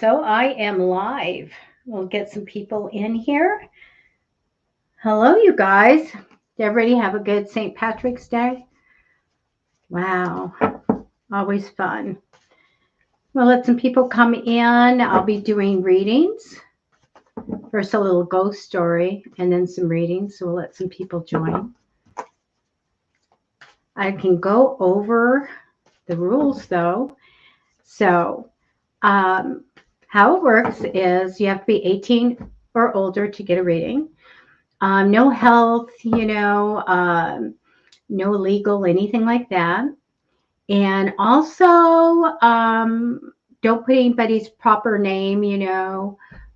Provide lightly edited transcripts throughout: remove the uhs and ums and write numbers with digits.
So I am live. We'll get some people in here. Hello, you guys. Did everybody have a good St. Patrick's Day? Wow, always fun. We'll let some people come in. I'll be doing readings. First, a little ghost story and then some readings. So we'll let some people join. I can go over the rules though. So, how it works is you have to be 18 or older to get a reading. No health, no legal, anything like that. And also, don't put anybody's proper name,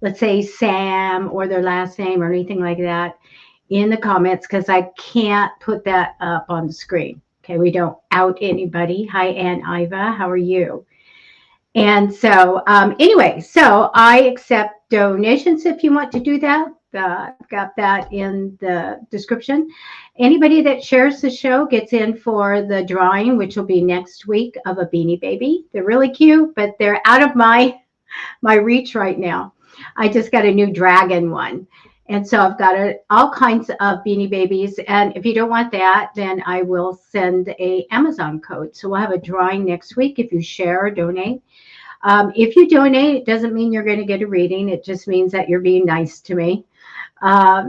let's say Sam or their last name or anything like that in the comments because I can't put that up on the screen. Okay, we don't out anybody. Hi, Aunt Iva. How are you? And so, anyway, so I accept donations if you want to do that. Got that in the description. Anybody that shares the show gets in for the drawing, which will be next week, of a Beanie Baby. They're really cute, but they're out of my reach right now. I just got a new dragon one. And so I've got all kinds of Beanie Babies. And if you don't want that, then I will send a Amazon code. So we'll have a drawing next week if you share or donate. If you donate, it doesn't mean you're going to get a reading. It just means that you're being nice to me. But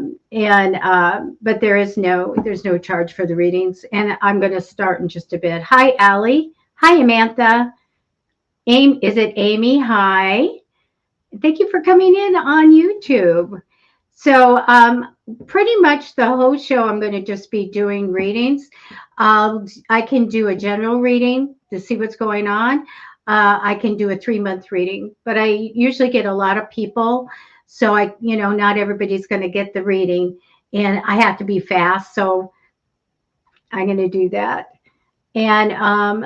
there's no charge for the readings. And I'm going to start in just a bit. Hi, Allie. Hi, Amantha. Is it Amy? Hi. Thank you for coming in on YouTube. So pretty much the whole show, I'm going to just be doing readings. I can do a general reading to see what's going on. I can do a 3-month reading, but I usually get a lot of people. So not everybody's going to get the reading and I have to be fast. So I'm going to do that. And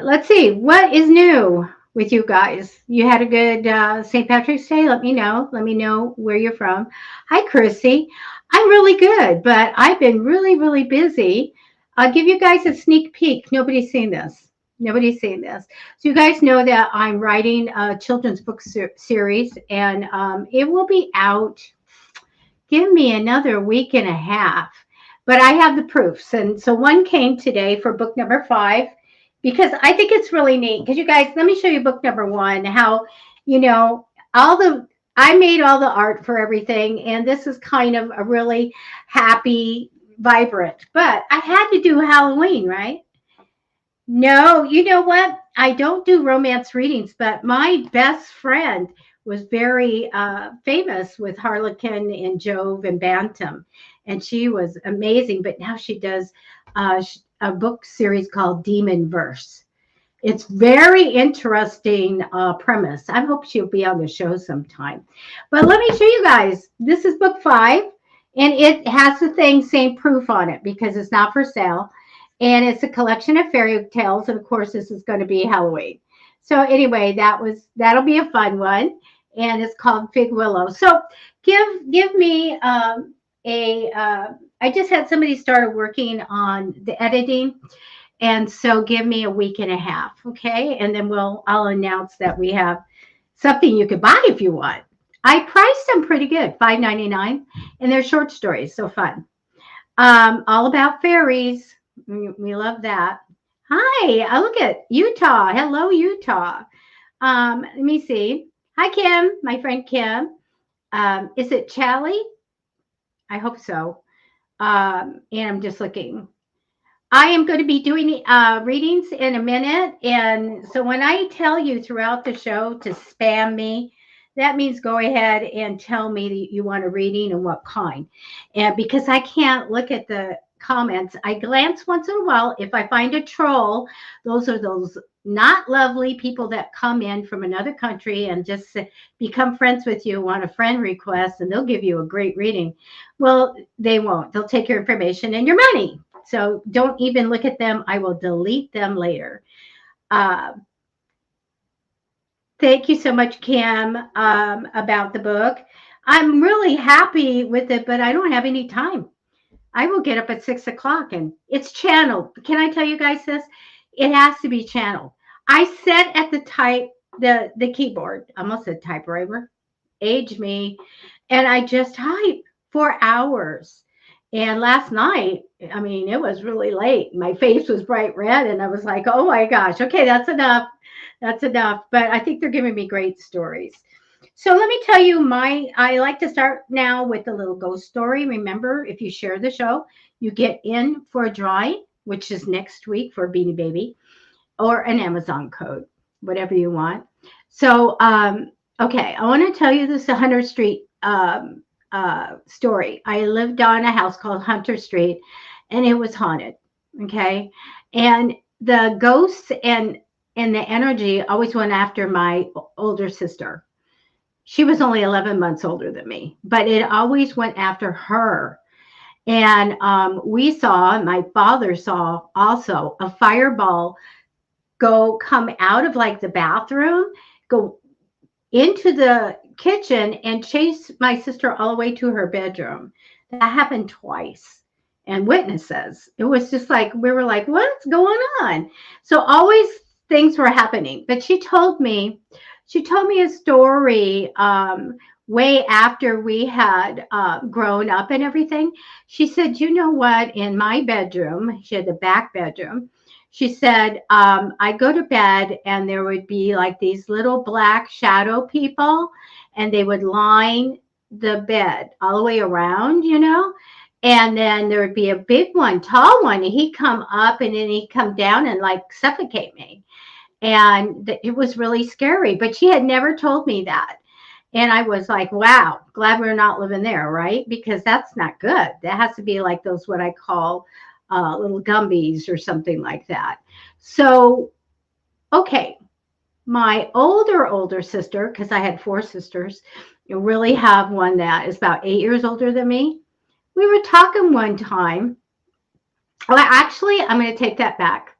let's see, what is new with you guys? You had a good St. Patrick's Day? Let me know. Let me know where you're from. Hi, Chrissy. I'm really good, but I've been really, really busy. I'll give you guys a sneak peek. Nobody's seen this. Nobody's seen this. So you guys know that I'm writing a children's book series, and it will be out. Give me another week and a half. But I have the proofs. And so one came today for book number 5, because I think it's really neat. Because you guys, let me show you book number 1, how, I made all the art for everything. And this is kind of a really happy, vibrant. But I had to do Halloween, right? No, you know what? I don't do romance readings, but my best friend was very famous with Harlequin and Jove and Bantam. And she was amazing. But now she does a book series called Demon Verse. It's very interesting premise. I hope she'll be on the show sometime. But let me show you guys. This is book 5. And it has the same proof on it because it's not for sale. And it's a collection of fairy tales. And of course, this is going to be Halloween. So anyway, that'll be a fun one. And it's called Fig Willow. So give me I just had somebody started working on the editing. And so give me a week and a half. Okay. And then I'll announce that we have something you could buy if you want. I priced them pretty good, $5.99. And they're short stories. So fun. All about fairies. We love that. Hi, I look at Utah. Hello, Utah. Let me see. Hi, Kim, my friend Kim. Is it Chally? I hope so. And I'm just looking. I am going to be doing readings in a minute. And so when I tell you throughout the show to spam me, that means go ahead and tell me that you want a reading and what kind. And because I can't look at the comments, I glance once in a while. If I find a troll, those are those not lovely people that come in from another country and just become friends with you, want a friend request, and they'll give you a great reading. Well, they won't. They'll take your information and your money. So don't even look at them. I will delete them later. Thank you so much, Kim, about the book. I'm really happy with it, but I don't have any time. I will get up at 6 o'clock and it's channeled. Can I tell you guys this? It has to be channeled. I set at the the keyboard. I almost said typewriter. Age me. And I just type for hours. And last night, I mean, it was really late. My face was bright red, and I was like, oh my gosh, okay, that's enough. That's enough. But I think they're giving me great stories. So let me tell you I like to start now with a little ghost story. Remember, if you share the show, you get in for a drawing, which is next week for Beanie Baby, or an Amazon code, whatever you want. So, okay, I want to tell you this 100 Street story. I lived on a house called Hunter Street, and it was haunted. Okay, and the ghosts and the energy always went after my older sister. She was only 11 months older than me, but it always went after her. And my father saw also a fireball come out of like the bathroom, go into the kitchen and chase my sister all the way to her bedroom. That happened twice. And witnesses. It was just like, we were like, what's going on? So always things were happening. But she told me a story way after we had grown up and everything. She said, you know what? In my bedroom, she had the back bedroom. She said, I go to bed and there would be like these little black shadow people, and they would line the bed all the way around, and then there would be a big one, tall one, and he'd come up and then he'd come down and like suffocate me. And it was really scary, but she had never told me that. And I was like, wow, glad we're not living there, right? Because that's not good. That has to be like those, what I call little Gumbies or something like that. So, okay, my older sister, because I had 4 sisters, you really have one that is about 8 years older than me. We were talking one time. Well, actually, I'm going to take that back.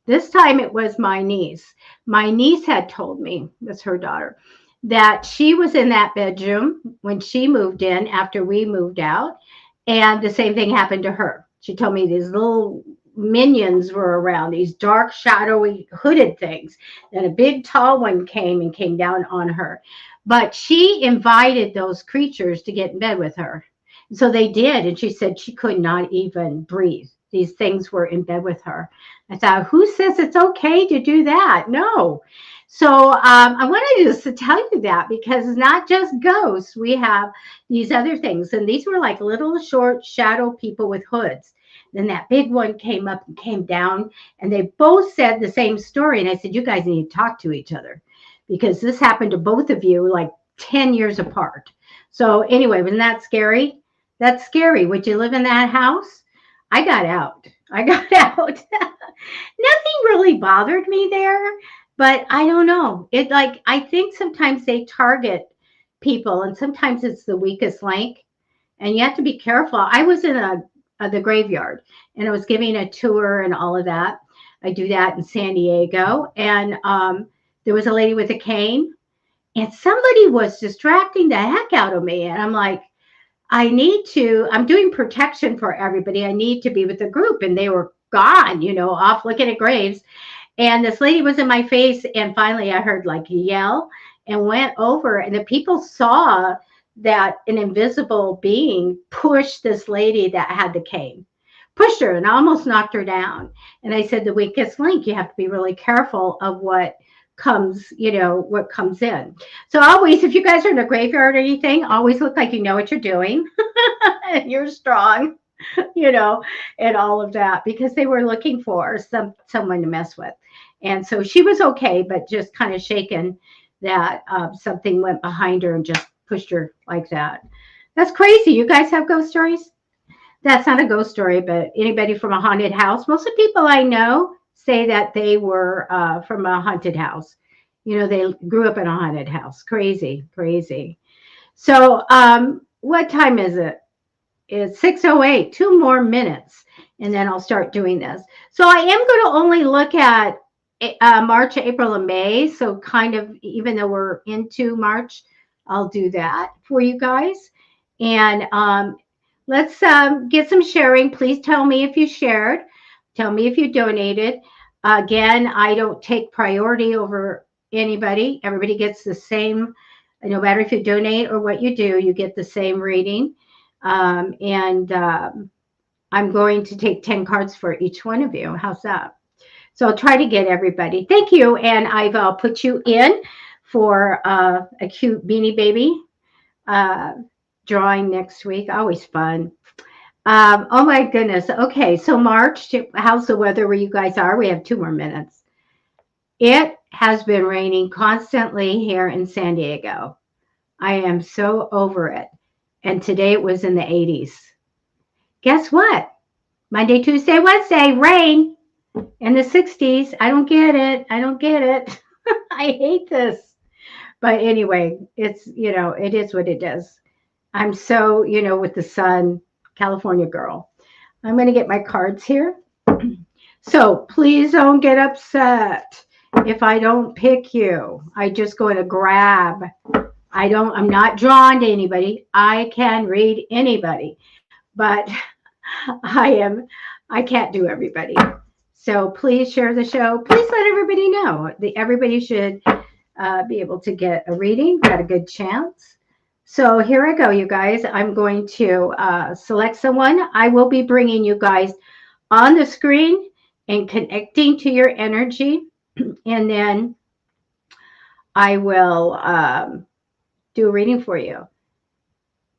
This time it was my niece. My niece had told me, that's her daughter, that she was in that bedroom when she moved in after we moved out. And the same thing happened to her. She told me these little minions were around, these dark, shadowy, hooded things. Then a big, tall one came down on her. But she invited those creatures to get in bed with her. So they did. And she said she could not even breathe. These things were in bed with her. I thought, who says it's okay to do that? No. So I wanted just to tell you that, because it's not just ghosts. We have these other things. And these were like little short shadow people with hoods. Then that big one came up and came down, and they both said the same story. And I said, you guys need to talk to each other, because this happened to both of you like 10 years apart. So anyway, wasn't that scary? That's scary. Would you live in that house? I got out. Nothing really bothered me there, but I don't know. I think sometimes they target people, and sometimes it's the weakest link, and you have to be careful. I was in the graveyard, and I was giving a tour and all of that. I do that in San Diego, and there was a lady with a cane, and somebody was distracting the heck out of me, and I'm like, I'm doing protection for everybody. I need to be with the group. And they were gone, off looking at graves. And this lady was in my face. And finally I heard like a yell and went over. And the people saw that an invisible being pushed this lady that had the cane, pushed her and almost knocked her down. And I said, the weakest link, you have to be really careful of what comes in. So always, if you guys are in a graveyard or anything, always look like you know what you're doing. You're strong, and all of that, because they were looking for someone to mess with. And so she was okay, but just kind of shaken that something went behind her and just pushed her like that. That's crazy. You guys have ghost stories? That's not a ghost story, but anybody from a haunted house? Most of the people I know say that they were from a haunted house. They grew up in a haunted house. Crazy. So what time is it? It's 6:08, 2 more minutes, and then I'll start doing this. So I am going to only look at March, April, and May. So kind of, even though we're into March, I'll do that for you guys. And let's get some sharing. Please tell me if you shared. Tell me if you donated. Again, I don't take priority over anybody. Everybody gets the same, no matter if you donate or what you do, you get the same reading. And I'm going to take 10 cards for each one of you. How's that? So I'll try to get everybody. Thank you. And I've put you in for a cute Beanie Baby drawing next week. Always fun. Oh my goodness. Okay, so March, how's the weather where you guys are? We have 2 more minutes. It has been raining constantly here in San Diego. I am so over it. And today it was in the 80s. Guess what? Monday, Tuesday, Wednesday, rain in the 60s. I don't get it. I don't get it. I hate this. But anyway, it's, it is what it is. I'm so, with the sun, California girl. I'm going to get my cards here. So please don't get upset if I don't pick you. I just go to grab. I'm not drawn to anybody. I can read anybody, but I can't do everybody. So please share the show. Please let everybody know. Everybody should be able to get a reading. Got a good chance. So here I go, you guys. I'm going to select someone. I will be bringing you guys on the screen and connecting to your energy. And then I will do a reading for you.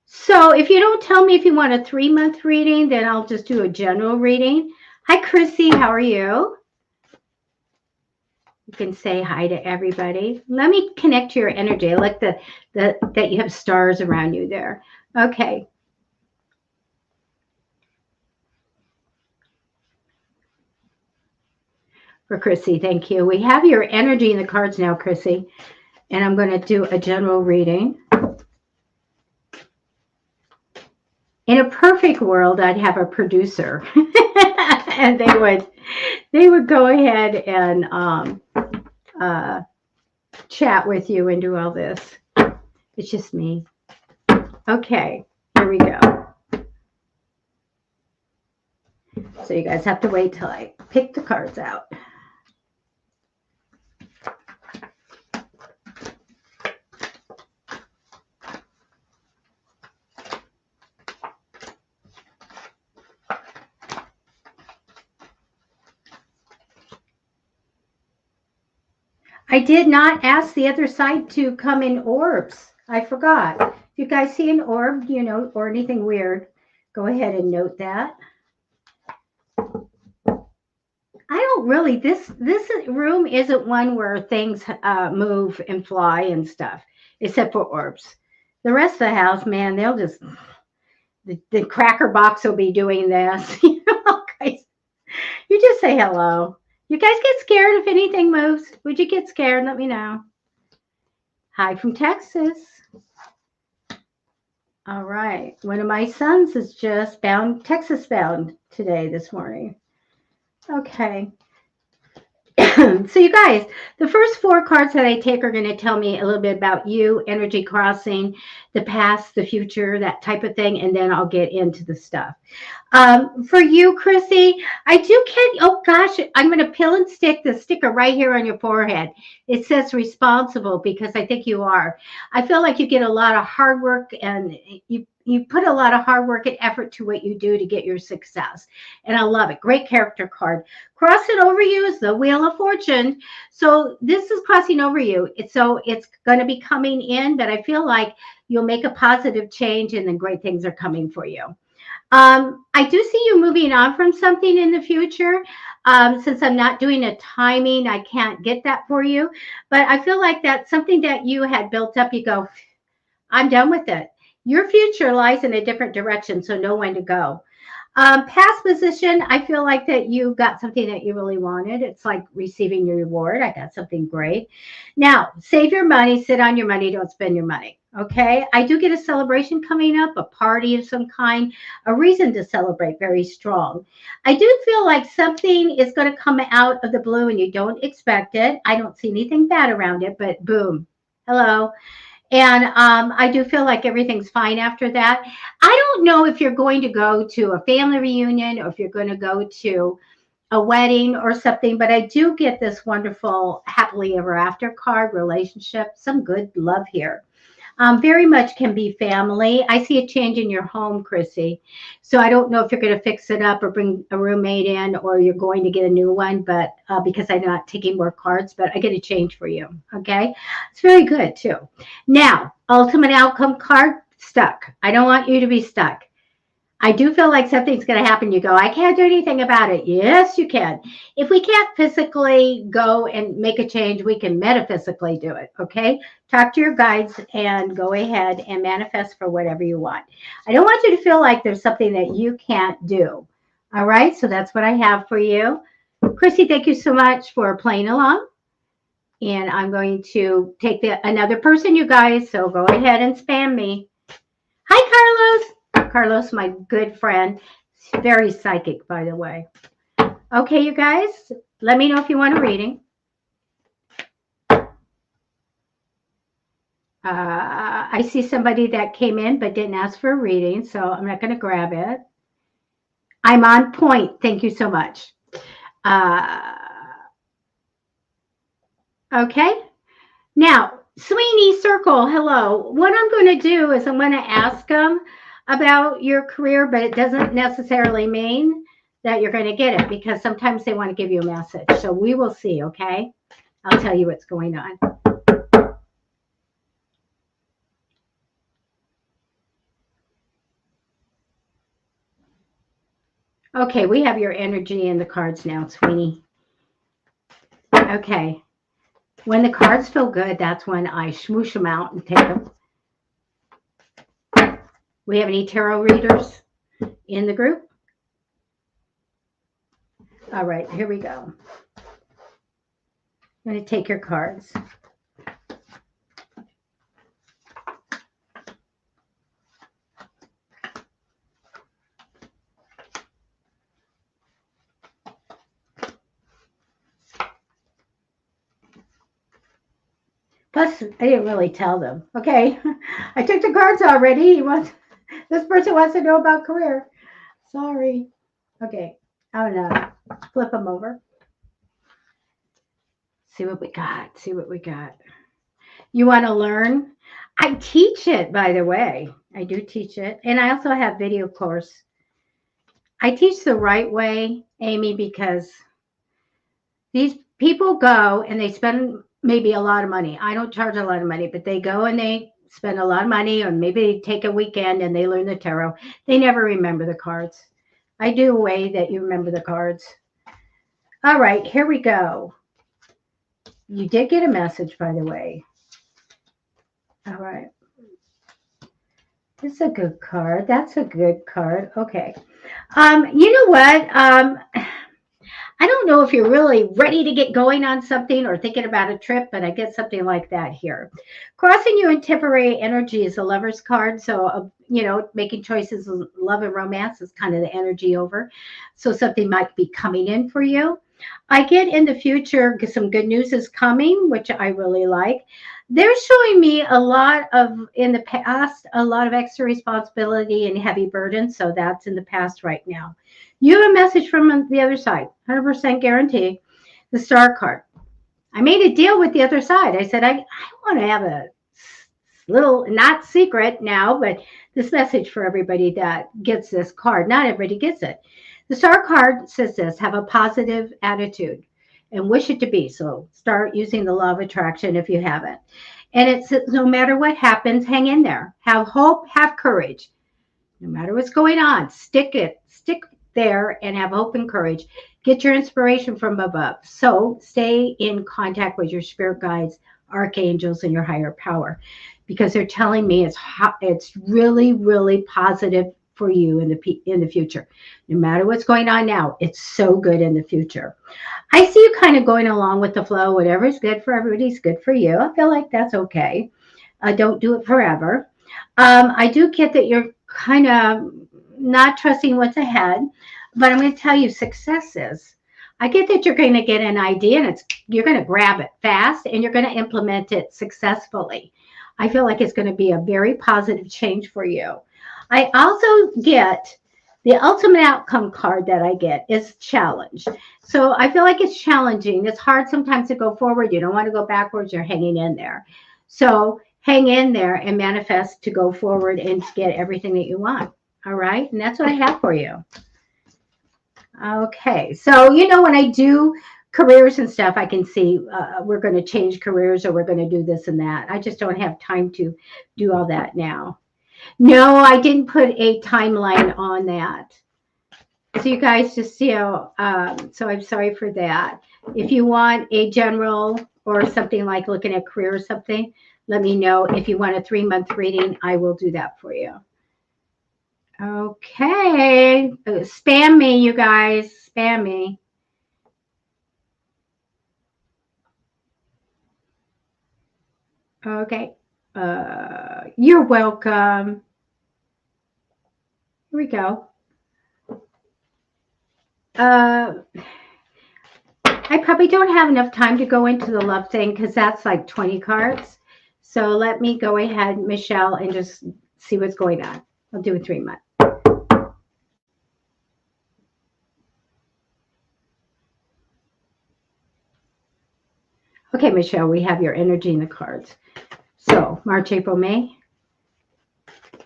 So if you don't tell me if you want a 3-month reading, then I'll just do a general reading. Hi, Chrissy. How are you? You can say hi to everybody. Let me connect to your energy. I like that you have stars around you there. Okay. For Chrissy, thank you. We have your energy in the cards now, Chrissy. And I'm going to do a general reading. In a perfect world, I'd have a producer. And they would go ahead and chat with you and do all this. It's just me. Okay, here we go. So you guys have to wait till I pick the cards out. I did not ask the other side to come in orbs. I forgot. If you guys see an orb, or anything weird, go ahead and note that. I don't really, this room isn't one where things move and fly and stuff, except for orbs. The rest of the house, man, they'll just, the cracker box will be doing this. Guys, you just say hello. You guys get scared if anything moves? Would you get scared? Let me know. Hi from Texas. All right. One of my sons is just Texas bound this morning. Okay. So you guys, the first 4 cards that I take are going to tell me a little bit about you, energy crossing, the past, the future, that type of thing, and then I'll get into the stuff. For you, Chrissy, I do oh gosh, I'm going to peel and stick the sticker right here on your forehead. It says responsible because I think you are. I feel like you get a lot of hard work and you put a lot of hard work and effort to what you do to get your success. And I love it. Great character card. Crossing over you is the Wheel of Fortune. So this is crossing over you. So it's going to be coming in, but I feel like you'll make a positive change and then great things are coming for you. I do see you moving on from something in the future. Since I'm not doing a timing, I can't get that for you. But I feel like that's something that you had built up. You go, I'm done with it. Your future lies in a different direction, so know when to go. Past position, I feel like that you got something that you really wanted. It's like receiving your reward. I got something great. Now, save your money, sit on your money, don't spend your money. Okay, I do get a celebration coming up, a party of some kind, a reason to celebrate very strong. I do feel like something is going to come out of the blue and you don't expect it. I don't see anything bad around it, but boom, hello. And I do feel like everything's fine after that. I don't know if you're going to go to a family reunion or if you're going to go to a wedding or something, but I do get this wonderful happily ever after card, relationship, some good love here. Very much can be family. I see a change in your home, Chrissy. So I don't know if you're going to fix it up or bring a roommate in, or you're going to get a new one, but because I'm not taking more cards, but I get a change for you. Okay. It's very good too. Now, ultimate outcome card, stuck. I don't want you to be stuck. I do feel like something's going to happen. You go, I can't do anything about it. Yes, you can. If we can't physically go and make a change, we can metaphysically do it. Okay. Talk to your guides and go ahead and manifest for whatever you want. I don't want you to feel like there's something that you can't do. All right. So that's what I have for you. Chrissy, thank you so much for playing along. And I'm going to take another person, you guys. So go ahead and spam me. Hi, Carlos. Carlos, my good friend. He's very psychic, by the way. Okay, you guys, let me know if you want a reading. I see somebody that came in but didn't ask for a reading, so I'm not going to grab it. I'm on point. Thank you so much. Okay. Now, Sweeney Circle, hello. What I'm going to do is I'm going to ask them about your career, but it doesn't necessarily mean that you're going to get it, because sometimes they want to give you a message. So we will see, okay? I'll tell you what's going on. Okay, we have your energy in the cards now, Sweeney. Okay. When the cards feel good, that's when I smoosh them out and take them. We have any tarot readers in the group? All right, here we go. I'm going to take your cards. Plus, I didn't really tell them. Okay, I took the cards already. This person wants to know about career. Sorry. Okay, I'm gonna flip them over. See what we got. See what we got. You want to learn? I teach it, by the way. I do teach it, and I also have video course. I teach the right way, Amy, because these people go and they spend maybe a lot of money. I don't charge a lot of money, but they go and they spend a lot of money, or maybe they take a weekend and they learn the tarot. They never remember the cards. I do a way that you remember the cards. All right, here we go. You did get a message, by the way. All right. This is a good card. That's a good card. Okay. You know what? I don't know if you're really ready to get going on something or thinking about a trip, but I get something like that here. Crossing you in temporary energy is a Lover's card. So, making choices of love and romance is kind of the energy over. So something might be coming in for you. I get in the future, some good news is coming, which I really like. They're showing me in the past, a lot of extra responsibility and heavy burden. So that's in the past right now. You have a message from the other side, 100% guarantee. The Star card. I made a deal with the other side. I said, I want to have a little, not secret now, but this message for everybody that gets this card. Not everybody gets it. The Star card says this: have a positive attitude and wish it to be. So start using the law of attraction if you haven't. And it says, no matter what happens, hang in there. Have hope, have courage. No matter what's going on, stick there and have hope and courage. Get your inspiration from above. So stay in contact with your spirit guides, archangels, and your higher power, because they're telling me it's really, really positive for you in the future. No matter what's going on now, it's so good in the future. I see you kind of going along with the flow. Whatever's good for everybody's good for you. I feel like that's okay. Don't do it forever. I do get that you're kind of not trusting what's ahead, but I'm going to tell you successes. I get that you're going to get an idea and you're going to grab it fast and you're going to implement it successfully. I feel like it's going to be a very positive change for you. I also get The ultimate outcome card that I get is challenge. So I feel like it's challenging. It's hard sometimes to go forward. You don't want to go backwards. You're hanging in there. So hang in there and manifest to go forward and to get everything that you want. All right. And that's what I have for you. Okay. So, when I do careers and stuff, I can see we're going to change careers or we're going to do this and that. I just don't have time to do all that now. No, I didn't put a timeline on that. So you guys just, so I'm sorry for that. If you want a general or something like looking at career or something, let me know. If you want a 3-month reading, I will do that for you. Okay. Spam me, you guys. Spam me. Okay. You're welcome. Here we go. I probably don't have enough time to go into the love thing because that's like 20 cards. So let me go ahead, Michelle, and just see what's going on. I'll do a 3-month. Okay, Michelle, we have your energy in the cards. So March, April, May.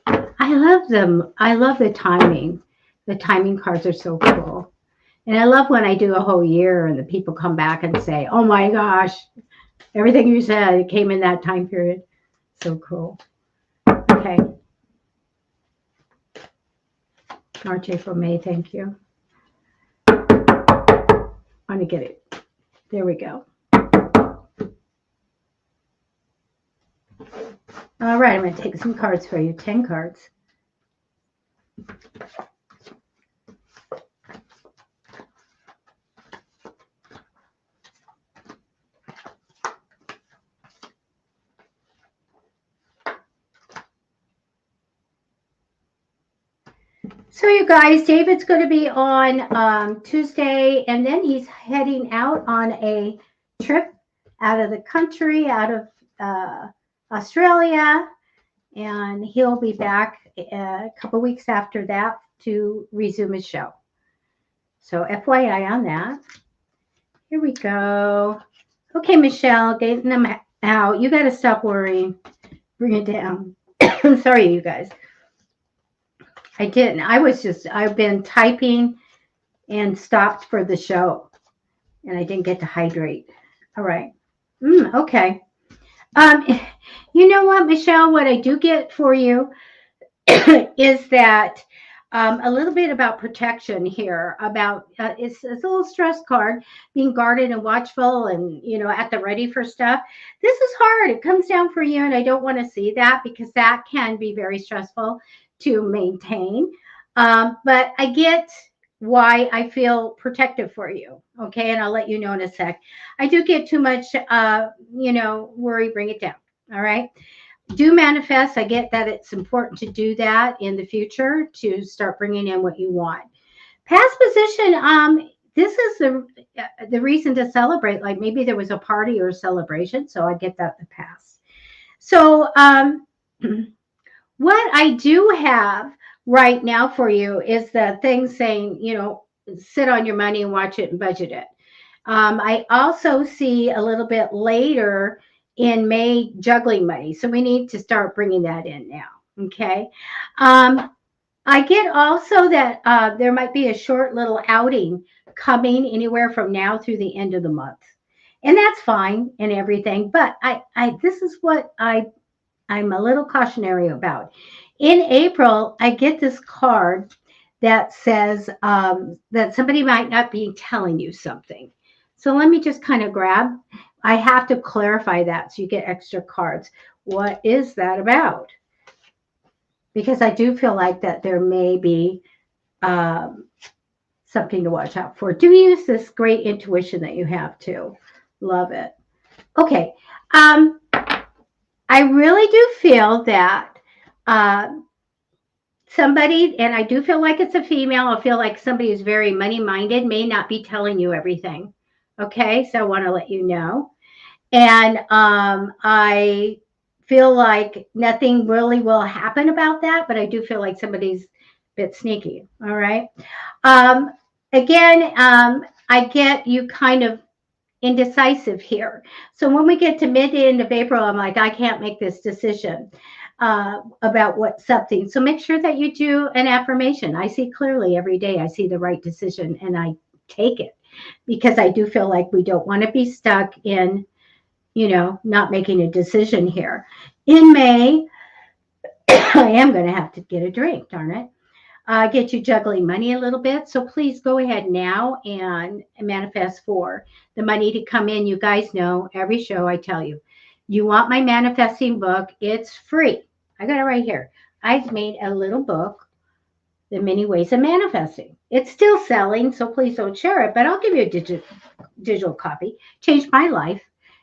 I love them. I love the timing. The timing cards are so cool. And I love when I do a whole year and the people come back and say, oh my gosh, everything you said came in that time period. So cool. Okay. March, April, May. Thank you. I want to get it. There we go. All right. I'm going to take some cards for you. 10 cards. So you guys, David's going to be on Tuesday, and then he's heading out on a trip out of the country, out of Australia, and he'll be back a couple weeks after that to resume his show. So FYI on that. Here we go. Okay, Michelle, getting them out. You got to stop worrying. Bring it down. I'm sorry, you guys. I didn't. I've been typing and stopped for the show, and I didn't get to hydrate. All right. Okay. You know what, Michelle? What I do get for you is that a little bit about protection here. About it's a little stress card, being guarded and watchful, and at the ready for stuff. This is hard. It comes down for you, and I don't want to see that because that can be very stressful to maintain. But I get why I feel protective for you. Okay. And I'll let you know in a sec. I do get too much, worry, bring it down. All right. Do manifest. I get that it's important to do that in the future to start bringing in what you want. Past position. This is the reason to celebrate. Like maybe there was a party or a celebration. So I get that the past. So, what I do have right now for you is the thing saying, sit on your money and watch it and budget it. I also see a little bit later in May juggling money. So we need to start bringing that in now. Okay. I get also that there might be a short little outing coming anywhere from now through the end of the month. And that's fine and everything. But this is what I'm a little cautionary about. In April, I get this card that says that somebody might not be telling you something. So let me just kind of grab. I have to clarify that so you get extra cards. What is that about? Because I do feel like that there may be something to watch out for. Do use this great intuition that you have too. Love it. Okay. I really do feel that somebody, and I do feel like it's a female, I feel like somebody who's very money-minded may not be telling you everything. Okay, so I want to let you know. And I feel like nothing really will happen about that, but I do feel like somebody's bit sneaky. All right. Again, I get you kind of indecisive here. So when we get to mid to end of April, I'm like, I can't make this decision about what something. So make sure that you do an affirmation. I see clearly every day. I see the right decision and I take it because I do feel like we don't want to be stuck in, not making a decision here. In May, I am going to have to get a drink, darn it. Get you juggling money a little bit. So please go ahead now and manifest for the money to come in. You guys know every show I tell you, you want my manifesting book. It's free. I got it right here. I've made a little book, The Many Ways of Manifesting. It's still selling, so please don't share it, but I'll give you a digital copy. Changed my life,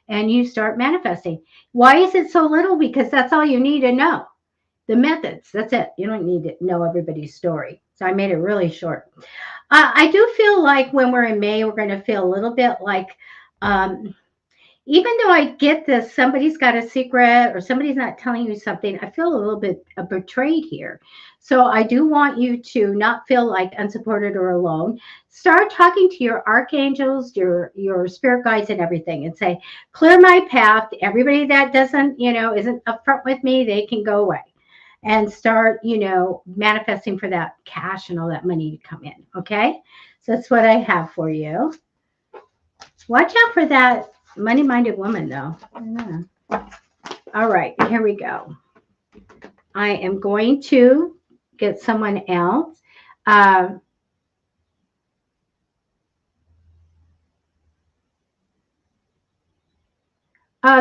and you start manifesting. Why is it so little? Because that's all you need to know. The methods, that's it. You don't need to know everybody's story. So I made it really short. I do feel like when we're in May, we're going to feel a little bit like, even though I get this, somebody's got a secret or somebody's not telling you something, I feel a little bit betrayed here. So I do want you to not feel like unsupported or alone. Start talking to your archangels, your spirit guides and everything and say, clear my path. Everybody that doesn't, isn't upfront with me, they can go away. And start, manifesting for that cash and all that money to come in. Okay. So that's what I have for you. Watch out for that money-minded woman, though. All right. Here we go. I am going to get someone else.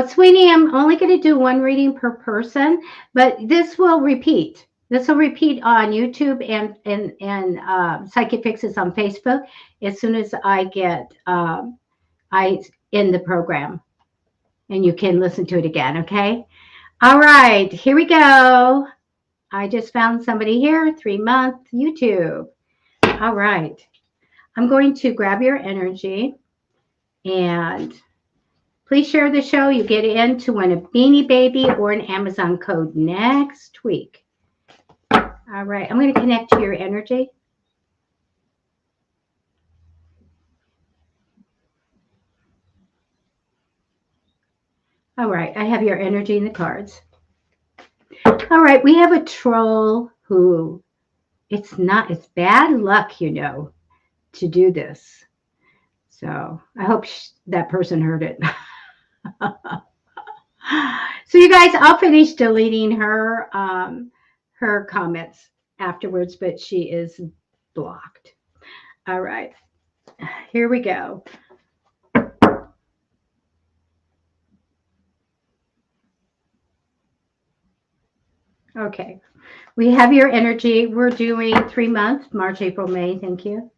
Sweetie, I'm only going to do one reading per person, but this will repeat. This will repeat on YouTube and Psychicfixes on Facebook as soon as I get I end the program, and you can listen to it again. Okay. All right. Here we go. I just found somebody here. 3-month YouTube. All right. I'm going to grab your energy and please share the show. You get in to win a Beanie Baby or an Amazon code next week. All right. I'm going to connect to your energy. All right. I have your energy in the cards. All right. We have a troll who it's bad luck, to do this. So I hope that person heard it. So you guys, I'll finish deleting her comments afterwards, but she is blocked. All right, here we go. Okay, we have your energy. We're doing 3 months, March, April, May. Thank you.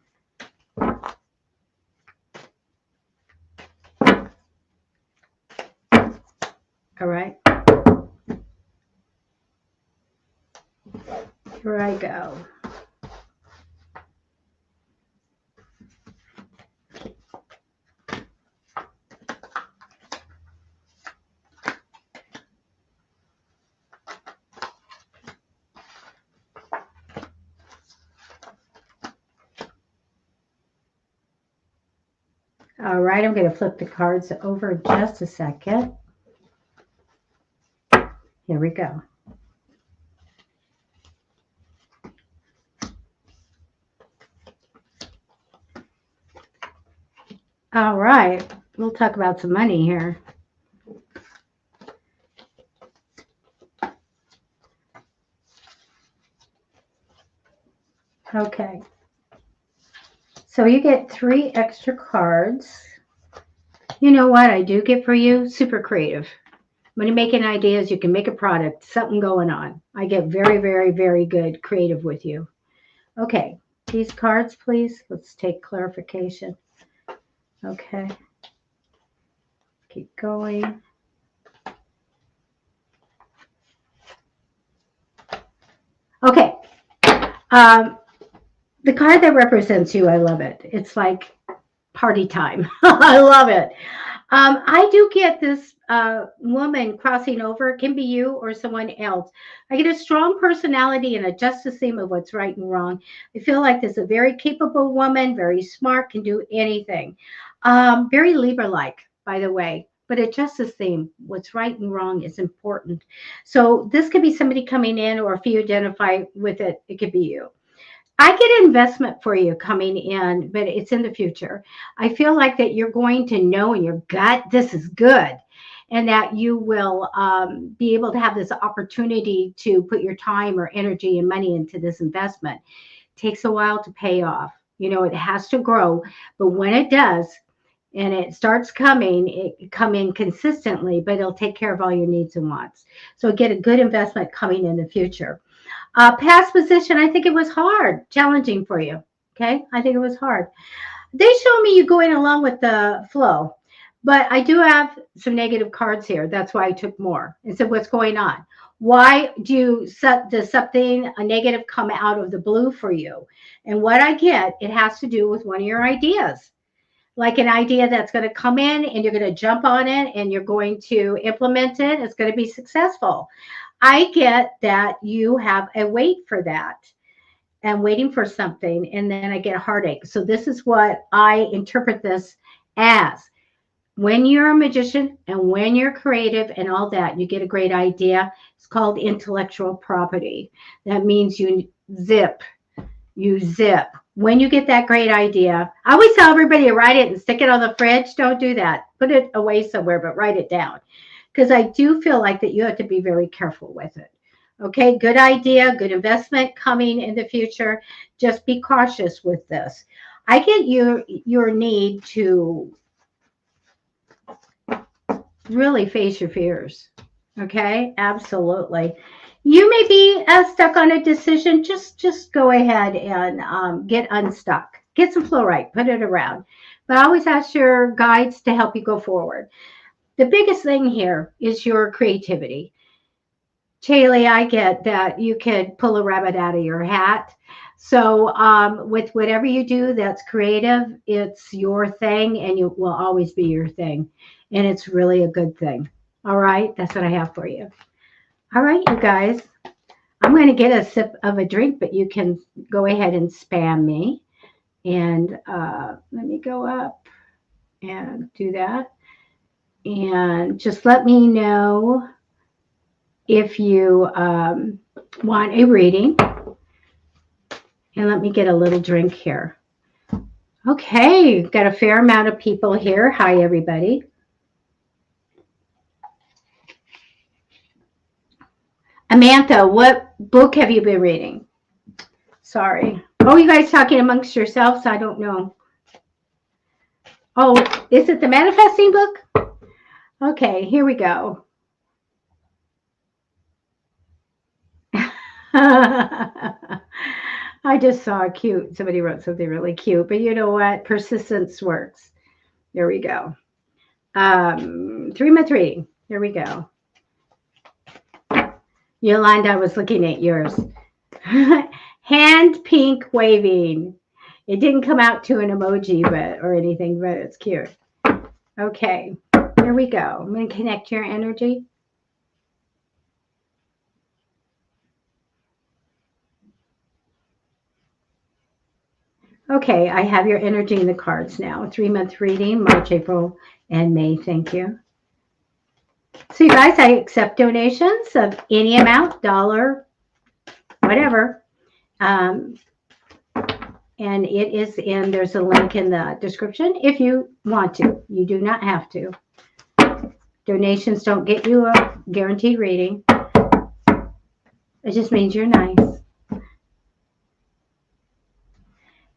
All right. Here I go. All right, I'm going to flip the cards over just a second. Here we go. All right, we'll talk about some money here. Okay. So you get 3 extra cards. You know what I do get for you? Super creative. When you're making ideas, you can make a product, something going on. I get very, very, very good creative with you. Okay, these cards, please. Let's take clarification. Okay. Keep going. Okay. The card that represents you, I love it. It's like party time. I love it. I do get this woman crossing over. It can be you or someone else. I get a strong personality and a justice theme of what's right and wrong. I feel like this is a very capable woman, very smart, can do anything. Very Libra-like, by the way. But a justice theme, what's right and wrong is important. So this could be somebody coming in, or if you identify with it, it could be you. I get an investment for you coming in, but it's in the future. I feel like that you're going to know in your gut this is good, and that you will be able to have this opportunity to put your time or energy and money into this investment. It takes a while to pay off. You know, it has to grow, but when it does, and it starts coming, it come in consistently, but it'll take care of all your needs and wants. So get a good investment coming in the future. Past position, I think it was hard, challenging for you. Okay, I think it was hard. They show me you going along with the flow, but I do have some negative cards here. That's why I took more and said, what's going on? Why does something a negative come out of the blue for you? And what I get, it has to do with one of your ideas, like an idea that's going to come in and you're going to jump on it and you're going to implement it. It's going to be successful. I get that you have a wait for that and waiting for something, and then I get a heartache. So this is what I interpret this as. When you're a magician and when you're creative and all that, you get a great idea. It's called intellectual property. That means you zip. When you get that great idea, I always tell everybody to write it and stick it on the fridge. Don't do that. Put it away somewhere, but write it down. Because I do feel like that you have to be very careful with it. Okay, good idea, good investment coming in the future. Just be cautious with this. I get your need to really face your fears. Okay, absolutely. You may be stuck on a decision. Just go ahead and get unstuck. Get some flow right, put it around. But always ask your guides to help you go forward. The biggest thing here is your creativity. Chaley, I get that you could pull a rabbit out of your hat. So with whatever you do that's creative, it's your thing and it will always be your thing. And it's really a good thing. All right, that's what I have for you. All right, you guys. I'm going to get a sip of a drink, but you can go ahead and spam me. And let me go up and do that. And just let me know if you want a reading. And let me get a little drink here. Okay, got a fair amount of people here. Hi, everybody. Amantha, what book have you been reading? Sorry. Oh, you guys talking amongst yourselves? I don't know. Oh, is it the manifesting book? Okay, here we go. I just saw cute. Somebody wrote something really cute, but you know what? Persistence works. There we go. 3-month reading. Here we go. Yolanda, I was looking at yours. Hand pink waving. It didn't come out to an emoji or anything, but it's cute. Okay, here we go. I'm going to connect your energy. Okay, I have your energy in the cards now. 3-month reading, March, April, and May. Thank you. So you guys, I accept donations of any amount, dollar, whatever. And it is there's a link in the description if you want to. You do not have to. Donations don't get you a guaranteed reading. It just means you're nice.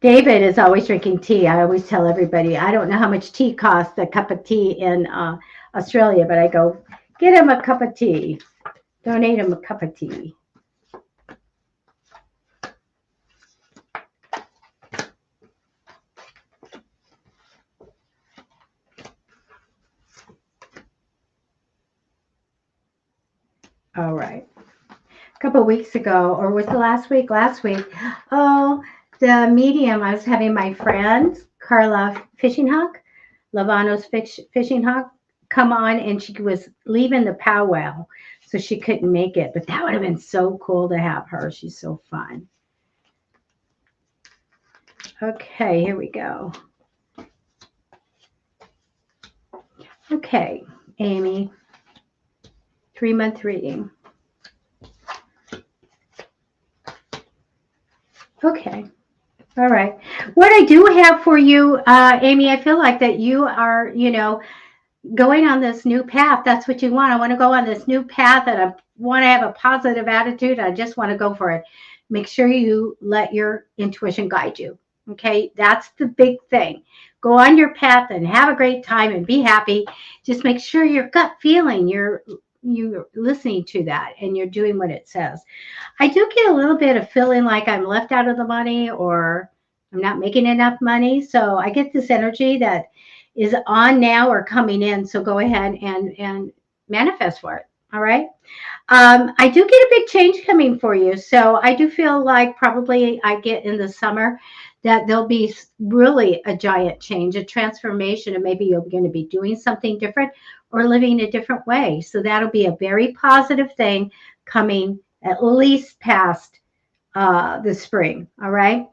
David is always drinking tea. I always tell everybody, I don't know how much tea costs, a cup of tea in Australia, but I go, get him a cup of tea. Donate him a cup of tea. All right. A couple of weeks ago, or was it last week? Last week. Oh, the medium, I was having my friend, Carla Fishing Hook. Lavano's fishing hawk, come on, and she was leaving the powwow, so she couldn't make it. But that would have been so cool to have her. She's so fun. Okay, here we go. Okay, Amy, 3-month reading. Okay. All right. What I do have for you, Amy, I feel like that you are, going on this new path. That's what you want. I want to go on this new path and I want to have a positive attitude. I just want to go for it. Make sure you let your intuition guide you. Okay. That's the big thing. Go on your path and have a great time and be happy. Just make sure your gut feeling, you're listening to that and you're doing what it says. I do get a little bit of feeling like I'm left out of the money or I'm not making enough money. So I get this energy that is on now or coming in. So go ahead and manifest for it. All right. I do get a big change coming for you. So I do feel like probably I get in the summer that there'll be really a giant change, a transformation, and maybe you're going to be doing something different or living a different way. So that'll be a very positive thing coming at least past the spring. All right.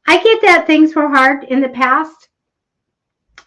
I get that things were hard in the past.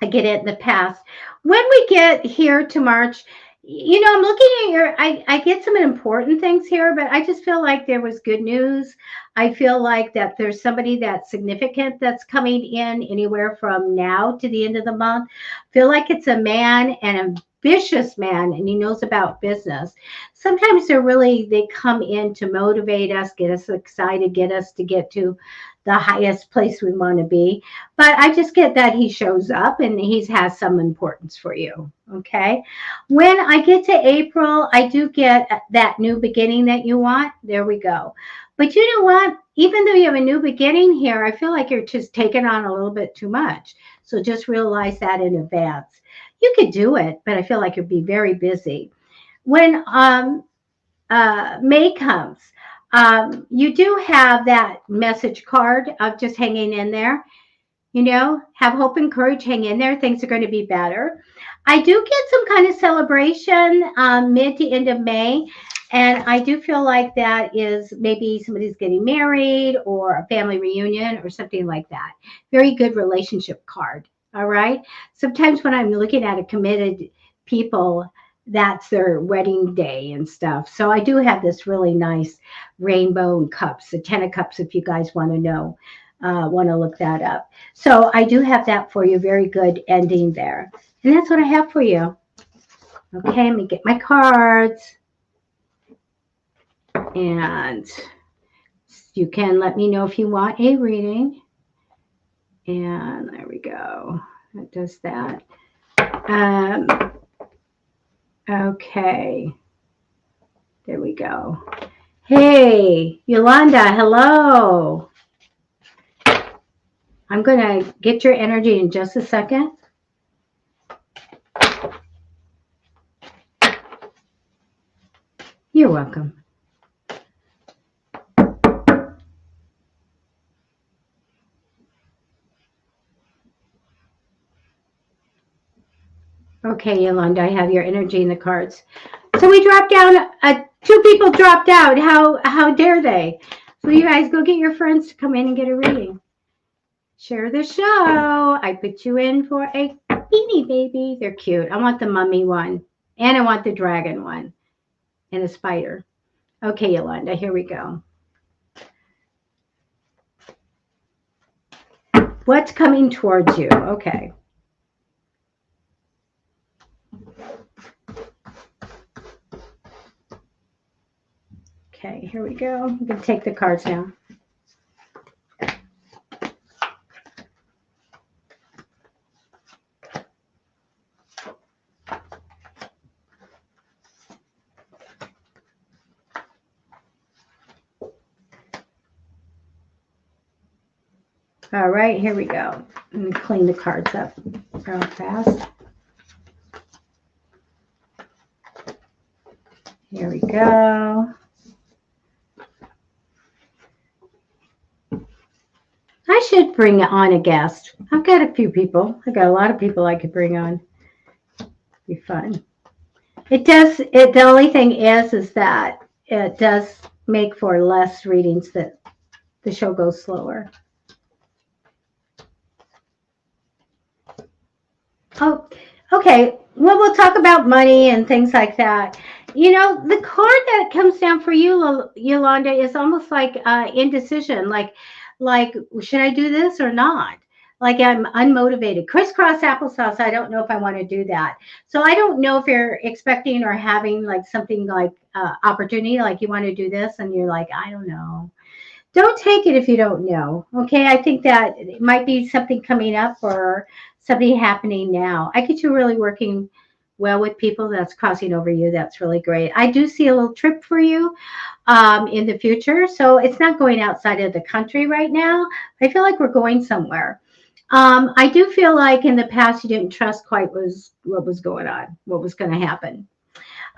I get it in the past. When we get here to March, I'm looking at I get some important things here, but I just feel like there was good news. I feel like that there's somebody that's significant that's coming in anywhere from now to the end of the month. I feel like it's a man, an ambitious man, and he knows about business. Sometimes they come in to motivate us, get us excited, get us to get to the highest place we want to be. But I just get that he shows up and he has some importance for you. Okay. When I get to April, I do get that new beginning that you want. There we go. But you know what? Even though you have a new beginning here, I feel like you're just taking on a little bit too much. So just realize that in advance. You could do it, but I feel like you'd be very busy. When May comes, you do have that message card of just hanging in there. Have hope and courage, hang in there. Things are going to be better. I do get some kind of celebration mid to end of May. And I do feel like that is maybe somebody's getting married or a family reunion or something like that. Very good relationship card. All right. Sometimes when I'm looking at a committed people, that's their wedding day and stuff. So I do have this really nice rainbow cups, the 10 of cups, if you guys want to know. Want to look that up. So I do have that for you. Very good ending there. And that's what I have for you. Okay, let me get my cards. And you can let me know if you want a reading. And there we go. That does that. Okay. There we go. Hey, Yolanda, hello. I'm going to get your energy in just a second. You're welcome. Okay, Yolanda, I have your energy in the cards. So we dropped down, 2 people dropped out. How dare they? So you guys go get your friends to come in and get a reading. Share the show. I put you in for a beanie baby. They're cute. I want the mummy one. And I want the dragon one. And a spider. Okay, Yolanda, here we go. What's coming towards you? Okay. Okay, here we go. I'm going to take the cards now. All right, here we go. Let me clean the cards up real fast. Here we go. I should bring on a guest. I've got a few people. I've got a lot of people I could bring on. Be fun. It does. The only thing is that it does make for less readings. That the show goes slower. Oh, okay. Well, we'll talk about money and things like that. You know, the card that comes down for you, Yolanda, is almost like indecision. Like, should I do this or not? Like I'm unmotivated. Crisscross applesauce. I don't know if I want to do that. So I don't know if you're expecting or having like something like opportunity, like you want to do this, and you're like, I don't know. Don't take it if you don't know. Okay, I think that it might be something coming up or something happening now. I get you really working well with people that's crossing over you. That's really great. I do see a little trip for you in the future. So it's not going outside of the country right now. I feel like we're going somewhere. I do feel like in the past you didn't trust quite what was going on, what was going to happen.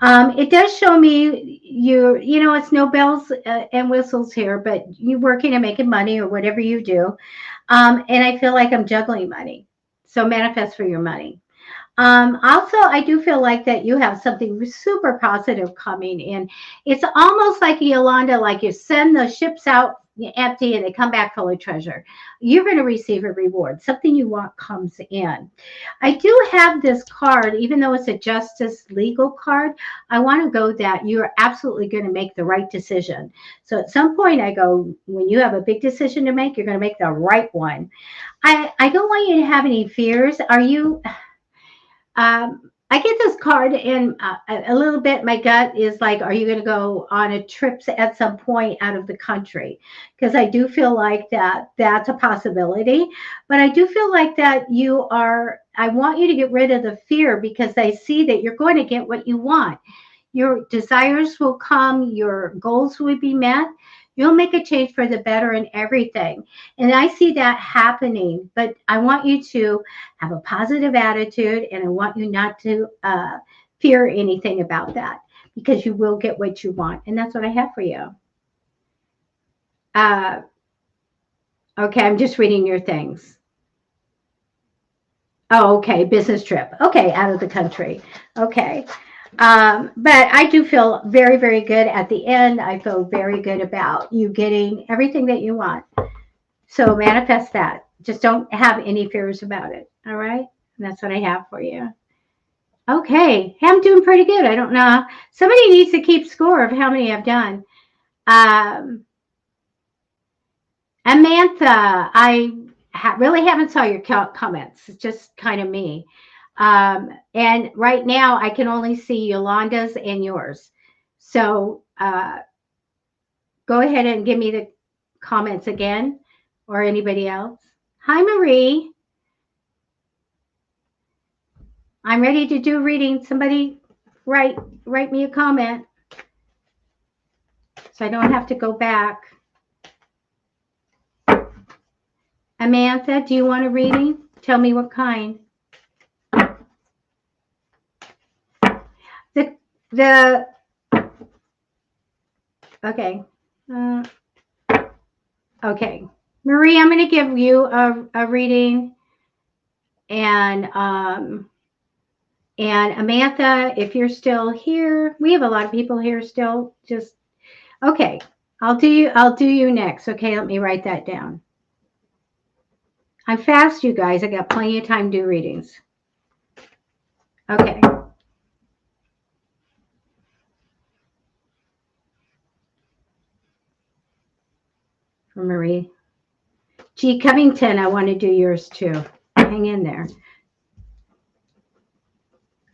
It does show me you know, it's no bells and whistles here, but you working and making money or whatever you do. And I feel like I'm juggling money. So manifest for your money. Also, I do feel like that you have something super positive coming in. It's almost like Yolanda, like you send the ships out empty and they come back full of treasure. You're going to receive a reward. Something you want comes in. I do have this card, even though it's a justice legal card. I want to go that you're absolutely going to make the right decision. So at some point I go, when you have a big decision to make, you're going to make the right one. I don't want you to have any fears. Are you... I get this card and a little bit, my gut is like, are you going to go on a trip at some point out of the country? Because I do feel like that's a possibility. But I do feel like that I want you to get rid of the fear because I see that you're going to get what you want. Your desires will come, your goals will be met. You'll make a change for the better in everything. And I see that happening, but I want you to have a positive attitude and I want you not to fear anything about that because you will get what you want. And that's what I have for you. Okay, I'm just reading your things. Oh, okay, business trip. Okay, out of the country. Okay. But I do feel very, very good at the end. I feel very good about you getting everything that you want. So manifest that. Just don't have any fears about it. All right. And that's what I have for you. Okay. Hey, I'm doing pretty good. I don't know. Somebody needs to keep score of how many I've done. Amantha, I really haven't saw your comments. It's just kind of me. And right now I can only see Yolanda's and yours. So go ahead and give me the comments again or anybody else. Hi, Marie. I'm ready to do reading. Somebody write me a comment so I don't have to go back. Amantha, do you want a reading? Tell me what kind. Okay. Okay. Marie, I'm going to give you a reading. And Amantha, if you're still here, we have a lot of people here still. Just okay. I'll do you next. Okay, let me write that down. I'm fast, you guys. I got plenty of time to do readings. Okay. For Marie. G. Covington, I want to do yours too. Hang in there.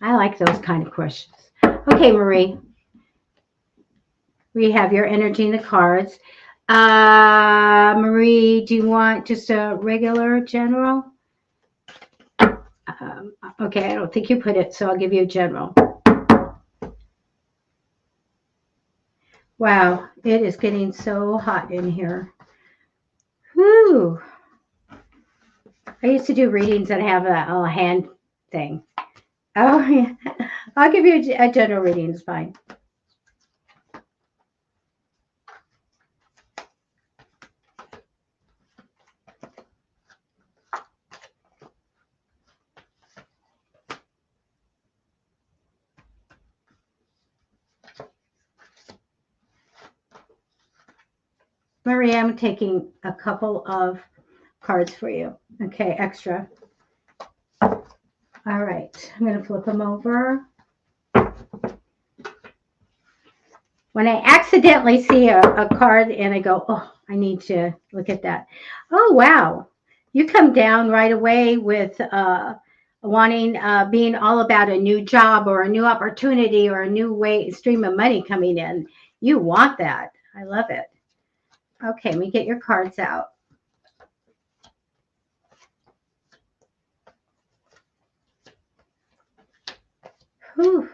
I like those kind of questions. Okay, Marie. We have your energy in the cards. Marie, do you want just a regular general? Okay, I don't think you put it, so I'll give you a general. Wow, it is getting so hot in here. Whew. I used to do readings that have a hand thing. Oh, yeah. I'll give you a general reading. It's fine. Maria, I'm taking a couple of cards for you. Okay, extra. All right, I'm going to flip them over. When I accidentally see a card and I go, oh, I need to look at that. Oh, wow. You come down right away with wanting, being all about a new job or a new opportunity or a new stream of money coming in. You want that. I love it. Okay, let me get your cards out. Whew.